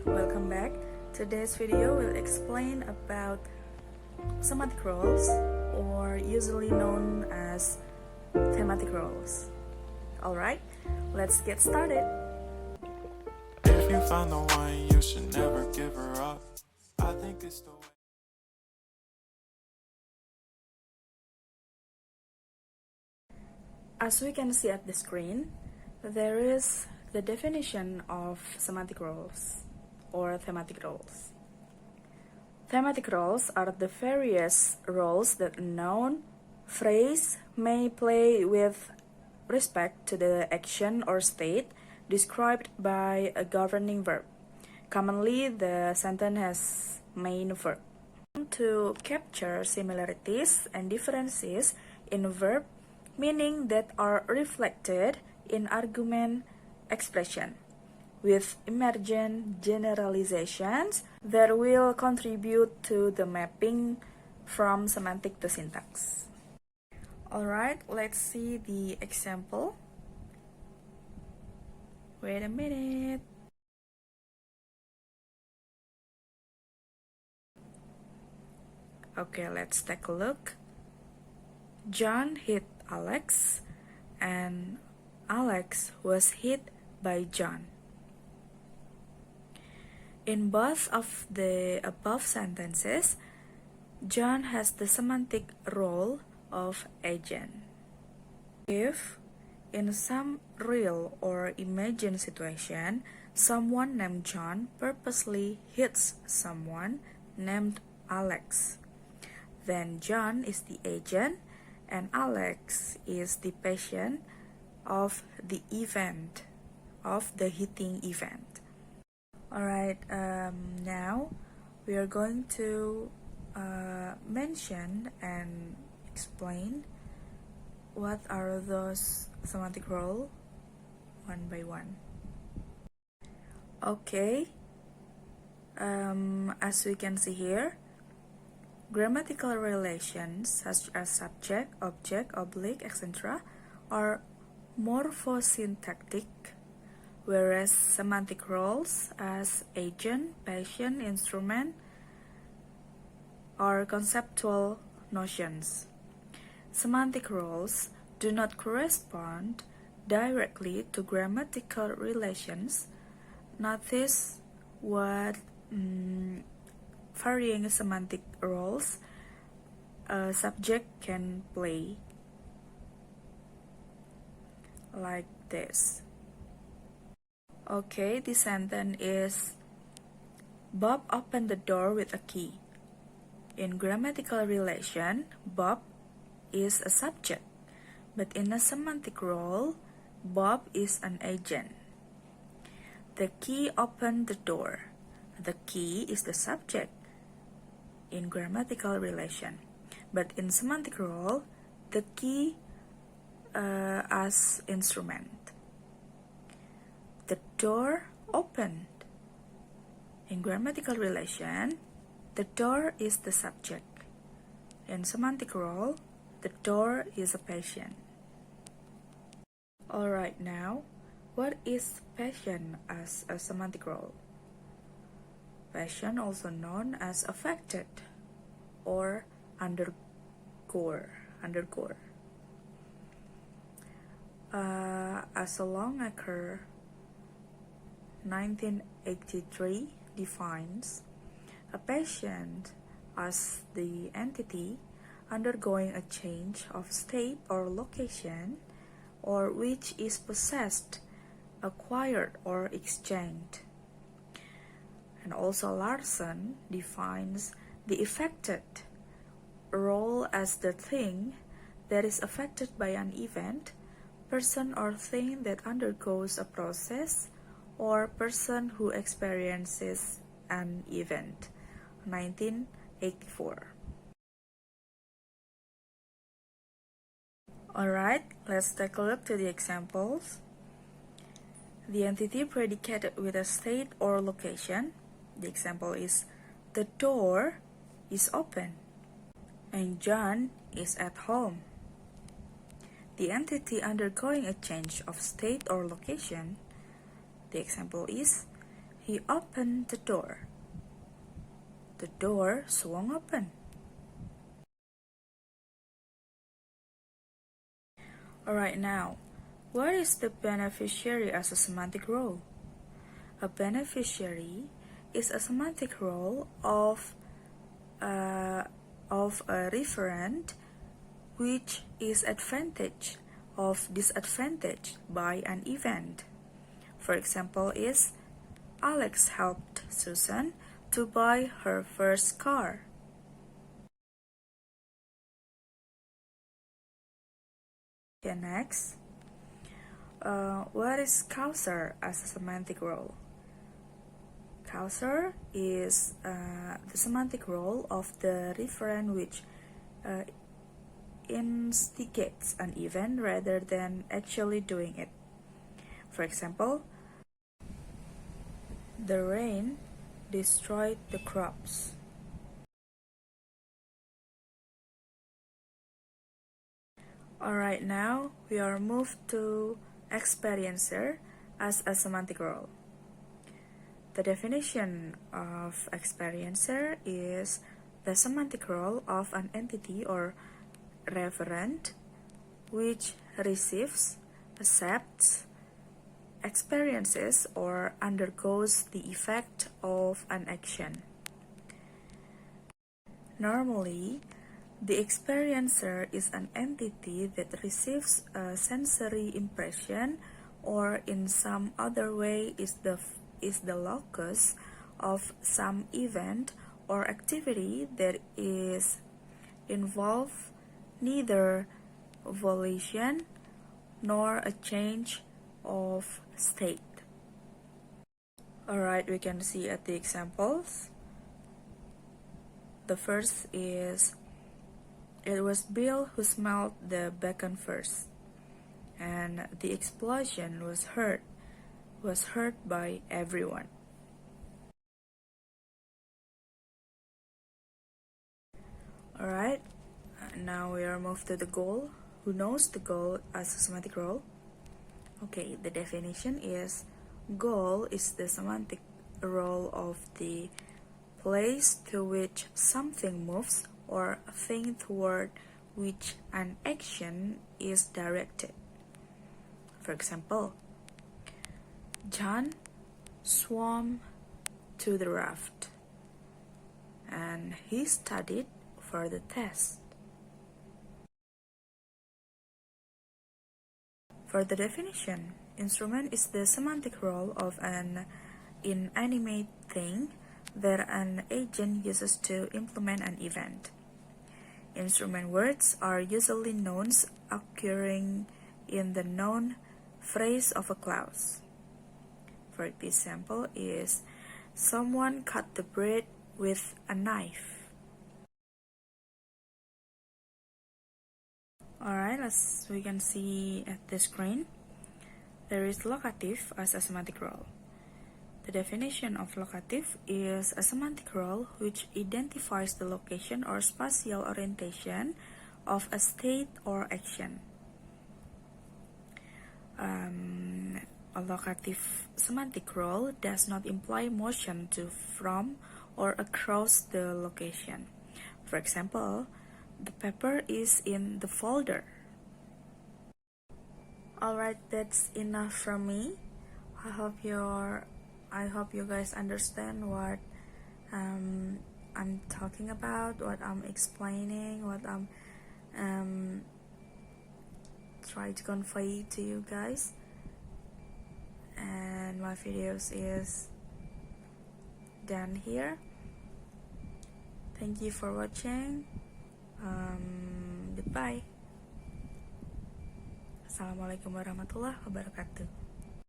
welcome back. Today's video will explain about semantic roles, or usually known as thematic roles. Alright, let's get started. If you find the one, you should never give her up. I think it's the way. As we can see at the screen, there is the definition of semantic roles or thematic roles. Thematic roles are the various roles that a noun, phrase may play with respect to the action or state described by a governing verb. Commonly, the sentence has main verb. To capture similarities and differences in verb meaning that are reflected in argument expression, with emergent generalizations that will contribute to the mapping from semantic to syntax. Alright, let's see the example. Wait a minute. Okay, let's take a look. John hit Alex, and Alex was hit by John. In both of the above sentences, John has the semantic role of agent. If, in some real or imagined situation, someone named John purposely hits someone named Alex, then John is the agent and Alex is the patient of the event, of the hitting event. Alright, now we are going to mention and explain what are those semantic roles one by one. Okay, as we can see here, grammatical relations such as subject, object, oblique, etc. are morphosyntactic, whereas semantic roles as agent, patient, instrument are conceptual notions. Semantic roles do not correspond directly to grammatical relations. Notice what varying semantic roles a subject can play, like this. Okay, the sentence is Bob opened the door with a key. In grammatical relation, Bob is a subject, but in a semantic role, Bob is an agent. The key opened the door. The key is the subject in grammatical relation, but in semantic role, the key as instrument. The door opened. In grammatical relation, the door is the subject. In semantic role, the door is a patient. Alright, now, what is patient as a semantic role? Patient, also known as affected or undergoer. As Longacre 1983 defines a patient as the entity undergoing a change of state or location, or which is possessed, acquired, or exchanged. And also Larson defines the affected role as the thing that is affected by an event, person or thing that undergoes a process, or person who experiences an event. 1984. Alright, let's take a look to the examples. The entity predicated with a state or location. The example is, the door is open and John is at home. The entity undergoing a change of state or location. The example is, He opened the door. The door swung open. Alright, now, what is the beneficiary as a semantic role? A beneficiary is a semantic role of a referent which is advantaged or disadvantaged by an event. For example, is Alex helped Susan to buy her first car. Okay, next. What is causer as a semantic role? Causer is the semantic role of the referent which instigates an event rather than actually doing it. For example, the rain destroyed the crops. Alright, now we are moved to experiencer as a semantic role. The definition of experiencer is the semantic role of an entity or referent which receives, accepts, experiences, or undergoes the effect of an action. Normally, the experiencer is an entity that receives a sensory impression or in some other way is the locus of some event or activity that is involve neither volition nor a change of state. Alright, we can see at the examples. The first is, it was Bill who smelled the bacon first, and the explosion was heard by everyone. Alright, now we are moved to the goal. Who knows the goal as a semantic role? Okay, the definition is, goal is the semantic role of the place to which something moves or a thing toward which an action is directed. For example, John swam to the raft and he studied for the test. For the definition, instrument is the semantic role of an inanimate thing that an agent uses to implement an event. Instrument words are usually nouns occurring in the noun phrase of a clause. For example, is someone cut the bread with a knife. Alright, as we can see at the screen, there is locative as a semantic role. The definition of locative is a semantic role which identifies the location or spatial orientation of a state or action. A locative semantic role does not imply motion to from or across the location. For example, the paper is in the folder. Alright, that's enough from me. I hope you guys understand what I'm talking about, what I'm explaining, what I'm trying to convey to you guys. And my videos is done here. Thank you for watching. Goodbye. Assalamualaikum warahmatullahi wabarakatuh.